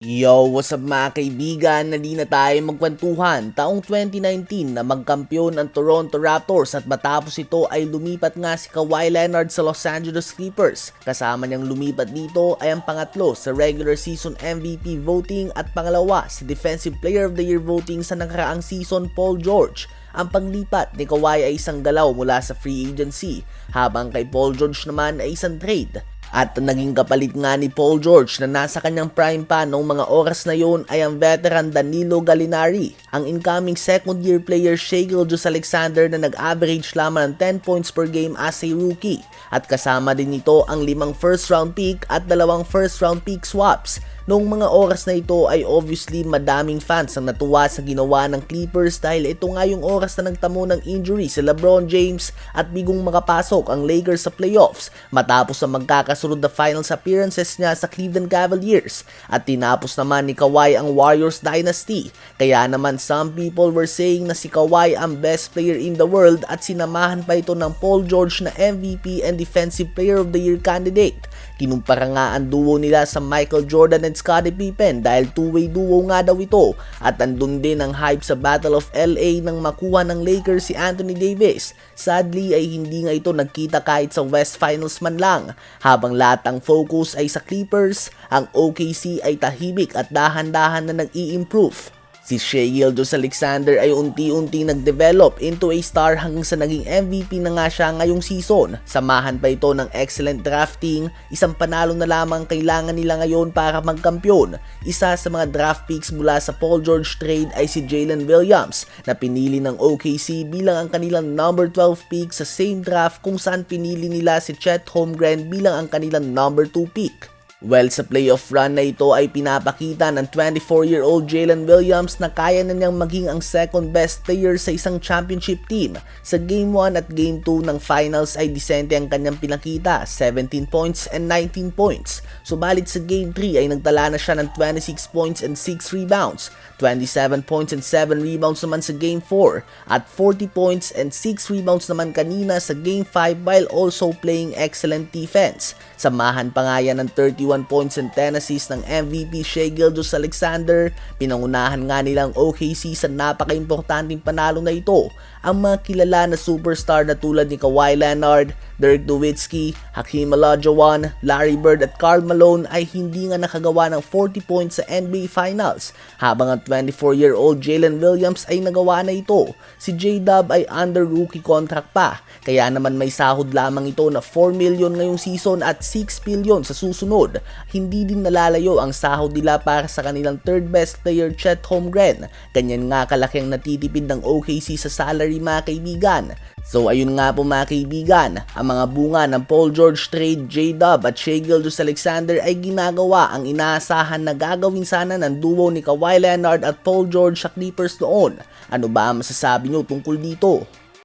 Yo, what's up mga kaibigan? Nali na tayo magkwentuhan. Taong 2019 na magkampiyon ang Toronto Raptors at matapos ito ay lumipat nga si Kawhi Leonard sa Los Angeles Clippers. Kasama niyang lumipat dito ay ang pangatlo sa regular season MVP voting at pangalawa sa Defensive Player of the Year voting sa nakaraang season, Paul George. Ang paglipat ni Kawhi ay isang galaw mula sa free agency, habang kay Paul George naman ay isang trade. At naging kapalit nga ni Paul George na nasa kanyang prime pa noong mga oras na yon ay ang veteran Danilo Gallinari, ang incoming second year player Shai Gilgeous-Alexander na nag-average lamang ng 10 points per game as a rookie. At kasama din nito ang 5 first round pick at 2 first round pick swaps. Noong mga oras na ito ay obviously madaming fans ang natuwa sa ginawa ng Clippers dahil ito nga yung oras na nagtamo ng injury si LeBron James at bigong makapasok ang Lakers sa playoffs matapos ang magkakasunod na finals appearances niya sa Cleveland Cavaliers, at tinapos naman ni Kawhi ang Warriors dynasty. Kaya naman some people were saying na si Kawhi ang best player in the world at sinamahan pa ito ng Paul George na MVP and Defensive Player of the Year candidate. Kinumpara nga ang duo nila sa Michael Jordan and Scottie Pippen dahil two-way duo nga daw ito, at andun din ang hype sa Battle of LA nang makuha ng Lakers si Anthony Davis. Sadly ay hindi nga ito nagkita kahit sa West Finals man lang. Habang lahat ang focus ay sa Clippers, ang OKC ay tahimik at dahan-dahan na nag-i-improve. Si Shai Gilgeous-Alexander ay unti-unti nag-develop into a star hanggang sa naging MVP na nga siya ngayong season. Samahan pa ito ng excellent drafting, isang panalo na lamang kailangan nila ngayon para magkampiyon. Isa sa mga draft picks mula sa Paul George trade ay si Jalen Williams na pinili ng OKC bilang ang kanilang number 12 pick sa same draft kung saan pinili nila si Chet Holmgren bilang ang kanilang number 2 pick. Well, sa playoff run na ito ay pinapakita ng 24-year-old Jalen Williams na kaya na niyang maging ang second best player sa isang championship team. Sa Game 1 at Game 2 ng finals ay disente ang kanyang pinakita, 17 points and 19 points. Subalit sa Game 3 ay nagtala na siya ng 26 points and 6 rebounds, 27 points and 7 rebounds naman sa Game 4, at 40 points and 6 rebounds naman kanina sa Game 5 while also playing excellent defense. Samahan pa nga yan ng 31 points and 10 assists ng MVP Shai Gilgeous-Alexander. Pinangunahan nga nilang OKC sa napaka-importanting panalo na ito. Ang mga kilala na superstar na tulad ni Kawhi Leonard, Dirk Nowitzki, Hakeem Olajuwon, Larry Bird at Karl Malone ay hindi nga nakagawa ng 40 points sa NBA Finals, habang ang 24-year-old Jalen Williams ay nagawa na ito. Si J-Dub ay under rookie contract pa, kaya naman may sahod lamang ito na 4 million ngayong season at 6 billion sa susunod. Hindi din nalalayo ang sahod nila para sa kanilang third best player Chet Holmgren. Ganyan nga kalaki ang natitipid ng OKC sa salary mga kaibigan. So ayun nga po mga kaibigan, ang mga bunga ng Paul George trade, J-Dub at Shai Gilgeous-Alexander ay ginagawa ang inaasahan na gagawin sana ng duo ni Kawhi Leonard at Paul George sa Clippers noon. Ano ba ang masasabi nyo tungkol dito?